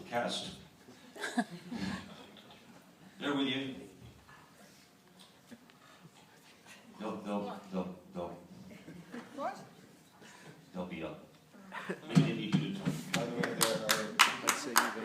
cast. They're with you. They'll be up. Maybe they need you to talk. By the way, there are. Let's say you've been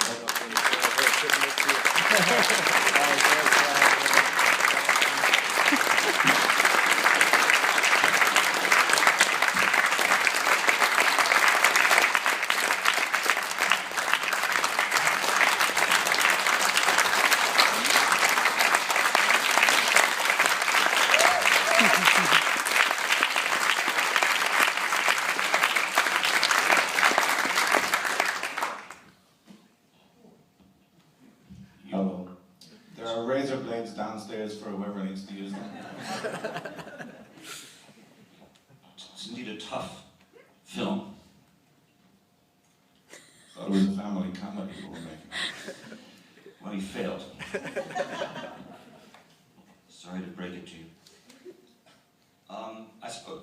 There are razor blades downstairs for whoever needs to use them. It's indeed a tough film. Thought it was a family comedy we were making. Well, he failed. Sorry to break it to you.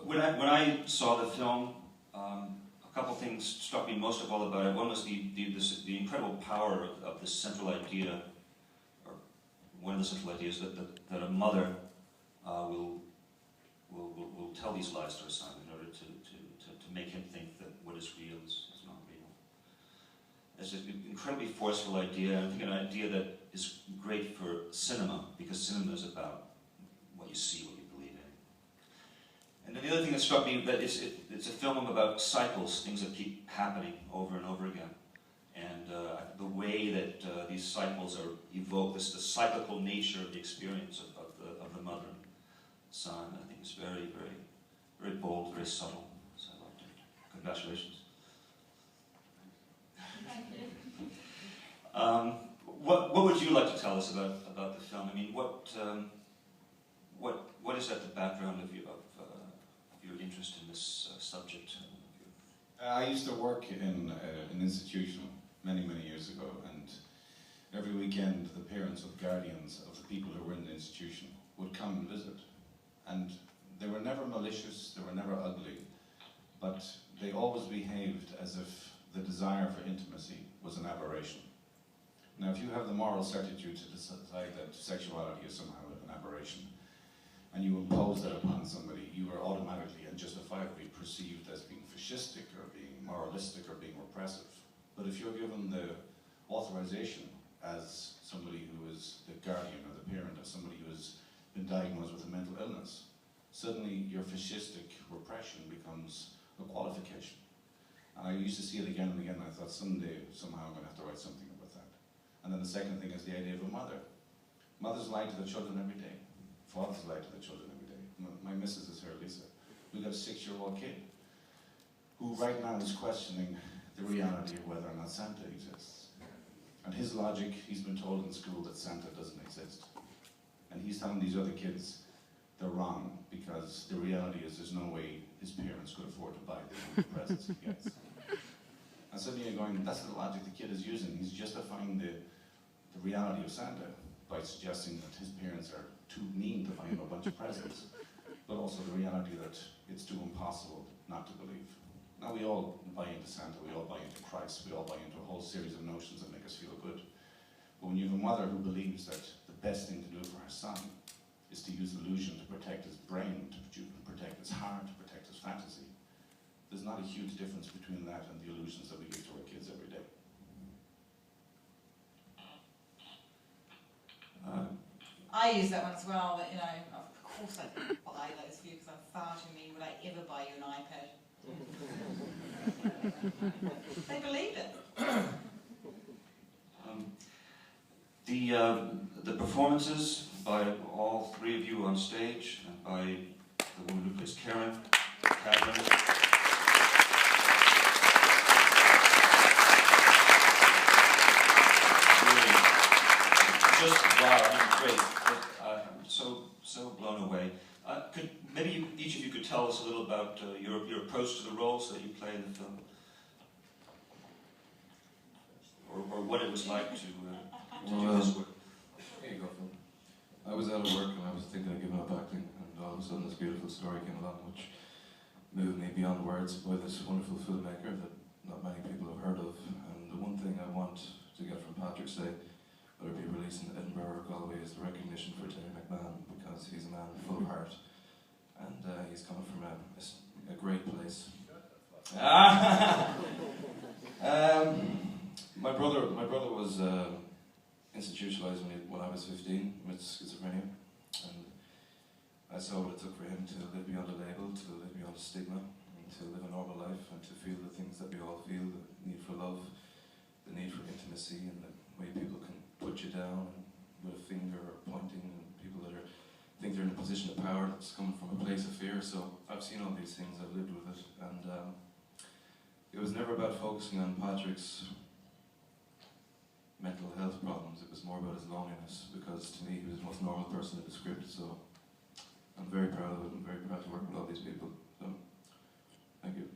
When I saw the film, a couple things struck me most of all about it. One was the incredible power of this central idea, or one of the central ideas that a mother will tell these lies to her son in order to make him think that what is real is not real. It's an incredibly forceful idea, and I think an idea that is great for cinema, because cinema is about what you see, what you believe in. And then the other thing that struck me, that it's a film about cycles, things that keep happening over and over again. And the way that these cycles are evoked, the cyclical nature of the experience of the mother and son, I think is very, very, very bold, very subtle. So I loved it. Congratulations. What would you like to tell us about the film? I mean, what is at the background of your interest in this subject? I used to work in an institution many years ago, and every weekend the parents or the guardians of the people who were in the institution would come and visit. And they were never malicious, they were never ugly, but they always behaved as if the desire for intimacy was an aberration. Now, if you have the moral certitude to decide that sexuality is somehow an aberration, and you impose that upon somebody, you are automatically and justifiably perceived as being fascistic or being moralistic or being repressive. But if you're given the authorization as somebody who is the guardian or the parent of somebody who has been diagnosed with a mental illness, suddenly your fascistic repression becomes a qualification. And I used to see it again and again, and I thought someday, somehow I'm going to have to write something about that. And then the second thing is the idea of a mother. Mothers lie to their children every day. Fathers lie to their children every day. My missus is here, Lisa. We've got a 6-year-old kid who right now is questioning the reality of whether or not Santa exists. And his logic, he's been told in school that Santa doesn't exist. And he's telling these other kids they're wrong, because the reality is there's no way his parents could afford to buy the presents he gets. And suddenly you're going, that's the logic the kid is using. He's justifying the reality of Santa by suggesting that his parents are too mean to buy him a bunch of presents, but also the reality that it's too impossible not to believe. Now we all buy into Santa, we all buy into Christ, we all buy into a whole series of notions that make us feel good. But when you have a mother who believes that the best thing to do for her son is to use illusion to protect his brain, to protect his heart, to protect his fantasy, there's not a huge difference between that and the illusions that we give to our kids every day. I use that one as well, but of course I didn't buy those for you because I'm far too mean. Would I ever buy you an iPad? They believed it. The performances by all three of you on stage, and by the woman who plays Catherine. Just wow, I mean, great. I'm so blown away. Could maybe each of you could tell us a little about your approach to the roles that you play in the film, or what it was like to do this work. Here you go, Phil. I was out of work and I was thinking of giving up acting, and all of a sudden this beautiful story came along, which moved me beyond words by this wonderful filmmaker that not many people have heard of. And the one thing I want to get recognition for Terry McMahon, because he's a man full of heart, and he's coming from a great place. My brother was institutionalized when I was 15 with schizophrenia, and I saw what it took for him to live beyond a label, to live beyond a stigma, and to live a normal life, and to feel the things that we all feel, the need for love, the need for intimacy, and the way people can put you down with a finger or pointing, and people that think they're in a position of power that's coming from a place of fear. So I've seen all these things, I've lived with it, and it was never about focusing on Patrick's mental health problems, it was more about his loneliness, because to me he was the most normal person in the script. So I'm very proud of it. I'm very proud to work with all these people. So, thank you.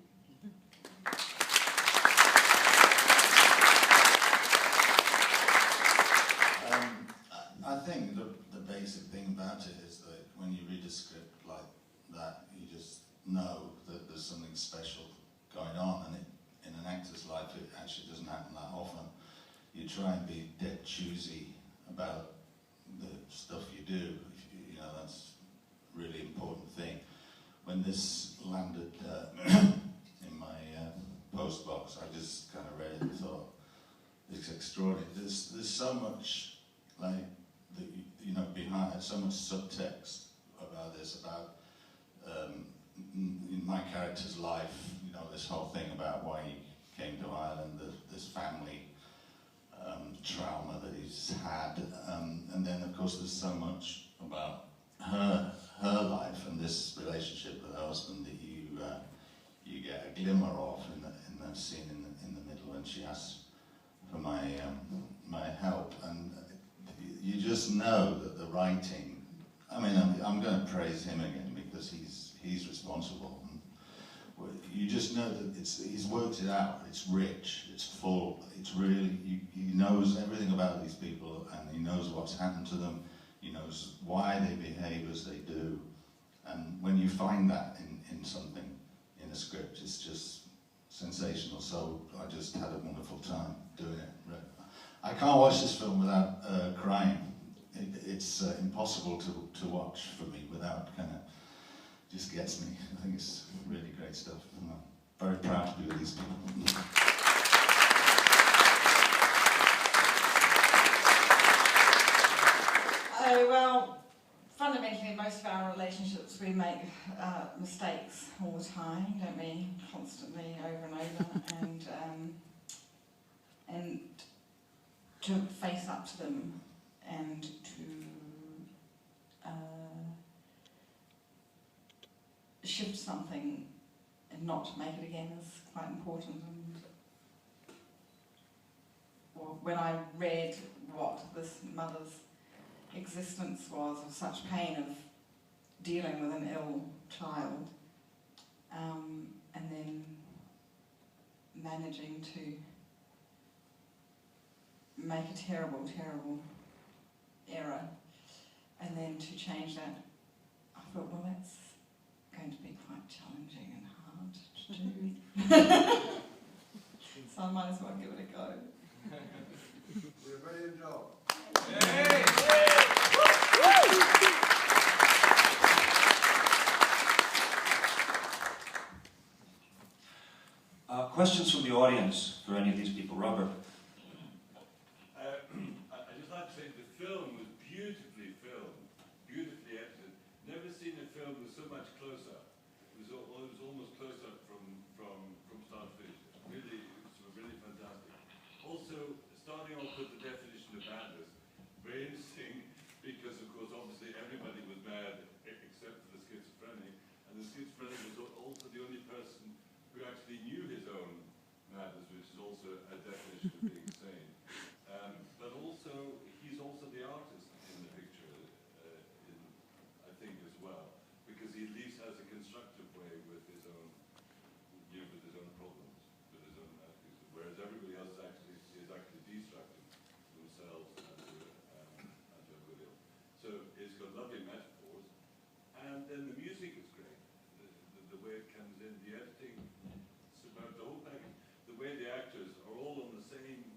I think the basic thing about it is that when you read a script like that, you just know that there's something special going on, and in an actor's life it actually doesn't happen that often. You try and be dead choosy about the stuff you do. You know, that's a really important thing. When this landed in my post box, I just kind of read it and thought, it's extraordinary. There's so much, like, you know, behind, so much subtext about this, about in my character's life, you know, this whole thing about why he came to Ireland, this family trauma that he's had, and then of course there's so much about her life and this relationship with her husband that you get a glimmer of in that scene in the middle when she asks for my help, and you just know that the writing. I mean, I'm going to praise him again because he's responsible. You just know that he's worked it out. It's rich. It's full. It's really he knows everything about these people, and he knows what's happened to them. He knows why they behave as they do, and when you find that in something in a script, it's just sensational. So I just had a wonderful time doing it. I can't watch this film without crying. It's impossible to watch for me without kind of just gets me. I think it's really great stuff. I'm very proud to be with these people. Oh, well, fundamentally, most of our relationships, we make mistakes all the time, don't we? Constantly, over and over, and to face up to them and to shift something and not make it again is quite important. And well, when I read what this mother's existence was, of such pain of dealing with an ill child, and then managing to make a terrible, terrible error, and then to change that, I thought, well, that's going to be quite challenging and hard to do. So I might as well give it a go. We're brilliant job. Questions from the audience for any of these people? Robert? I'd just like to say the film was beautifully filmed, beautifully edited. Never seen a film with so much close-up. It was almost close-up from start to finish. Really, it was really fantastic. Also, starting off with the definition of madness, very interesting, because of course, obviously, everybody was mad except for the schizophrenic, and the schizophrenic was also the only person who actually knew his own madness, which is also a definition of being sane. But also, he's also the artist in the picture, I think, as well, because he at least has a constructive way with his own, with his own problems, with his own attitudes, whereas everybody else is actually destructive themselves and to everybody else. So it's got lovely metaphors, and then the music is great. The way it comes in, the editing, it's about the whole package. The way the actors are all on the same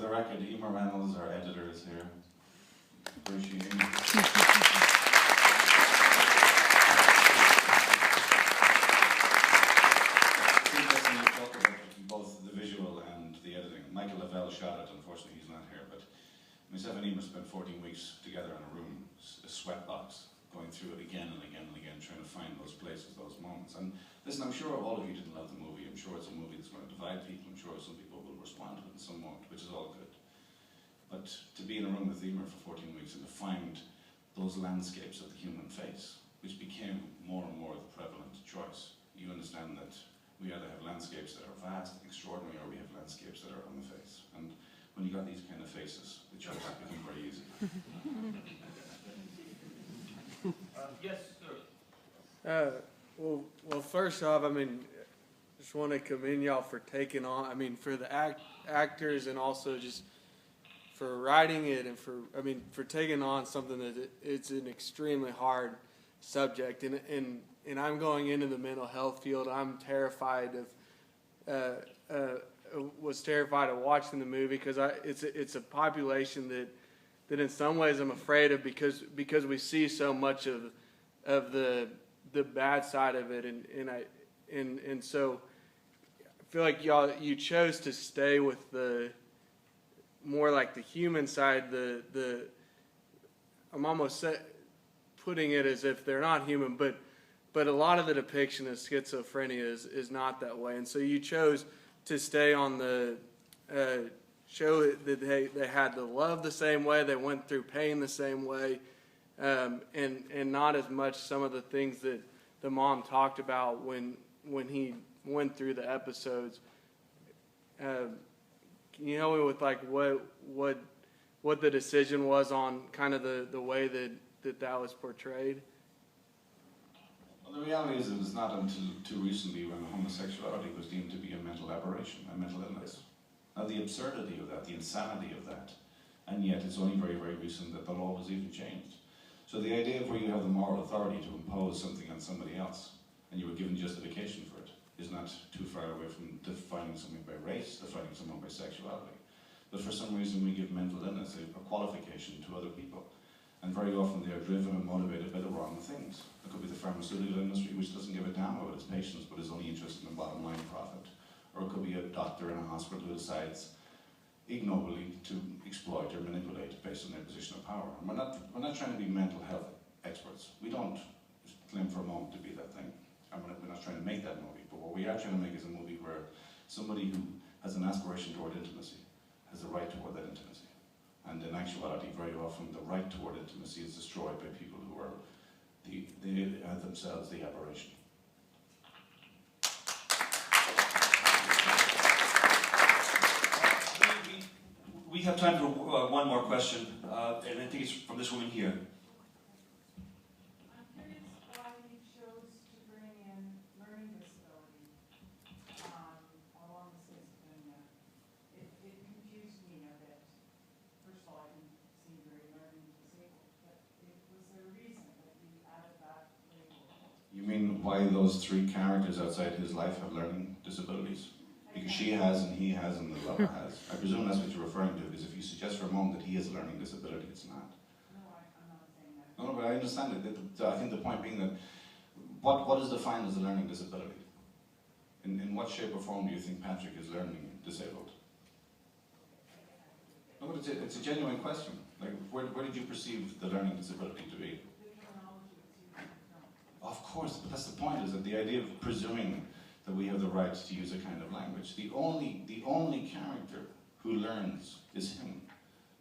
the record, Emer Reynolds, our editor, is here. Appreciate it. Talk about both the visual and the editing. Michael Lavelle shot it, unfortunately he's not here, but myself and Emer spent 14 weeks together in a room, a sweatbox, going through it again and again and again, trying to find those places, those moments. And listen, I'm sure all of you didn't love the movie. I'm sure it's a movie that's going to divide people. I'm sure some people will respond to it and some won't, which is all good. But to be in a room with Emer for 14 weeks and to find those landscapes of the human face, which became more and more the prevalent choice, you understand that we either have landscapes that are vast and extraordinary, or we have landscapes that are on the face. And when you got these kind of faces, the choice became very easy. Yes, sir. Well, first off, I mean, just want to commend y'all for taking on, I mean, for the actors, and also just for writing it, and for taking on something that it's an extremely hard subject, and I'm going into the mental health field. I'm terrified was terrified of watching the movie, because it's a population that in some ways I'm afraid of, because we see so much of the bad side of it, and so I feel like you chose to stay with the more like the human side. I'm almost putting it as if they're not human, but a lot of the depiction of schizophrenia is not that way, and so you chose to stay on the show that they had to love the same way, they went through pain the same way, and not as much some of the things that the mom talked about when he went through the episodes. Can you help me with like what the decision was on kind of the way that was portrayed? Well, the reality is, it was not until too recently when homosexuality was deemed to be a mental aberration, a mental illness. Now, the absurdity of that, the insanity of that, and yet it's only very, very recent that the law was even changed. So the idea of where you have the moral authority to impose something on somebody else, and you were given justification for it, is not too far away from defining something by race, defining someone by sexuality. But for some reason we give mental illness a qualification to other people. And very often they are driven and motivated by the wrong things. It could be the pharmaceutical industry, which doesn't give a damn about its patients, but is only interested in bottom line profit. Or it could be a doctor in a hospital who decides ignobly to exploit or manipulate based on their position of power. And we're not trying to be mental health experts. We don't claim for a moment to be that thing. And we're not trying to make that movie. But what we are trying to make is a movie where somebody who has an aspiration toward intimacy has the right toward that intimacy. And in actuality, very often the right toward intimacy is destroyed by people who are themselves the aberration. We have time for one more question, and I think it's from this woman here. I'm curious why you chose to bring in learning disability along with schizophrenia. It confused me a bit. First of all, I didn't seem very learning disabled, but was there a reason that you added that label? You mean why those three characters outside his life have learning disabilities? Because she has, and he has, and the lover has. I presume that's what you're referring to, because if you suggest for a moment that he has a learning disability, it's not. No, I'm not saying that. No, but I understand it. I think the point being that what is defined as a learning disability? In what shape or form do you think Patrick is learning disabled? No, but it's a genuine question. Like, where did you perceive the learning disability to be? The terminology was used in the film. Of course, but that's the point, is that the idea of presuming that we have the right to use a kind of language. The only character who learns is him.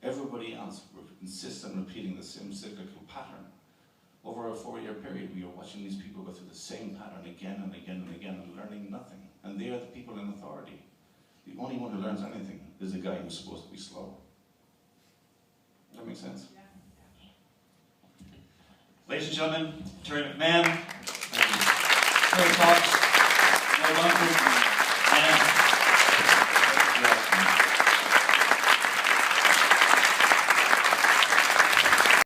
Everybody else insists on repeating the same cyclical pattern. Over a 4-year period, we are watching these people go through the same pattern again and again and again and learning nothing. And they are the people in authority. The only one who learns anything is the guy who's supposed to be slow. Does that make sense? Yeah. Ladies and gentlemen, Terry McMahon, Terry Fox,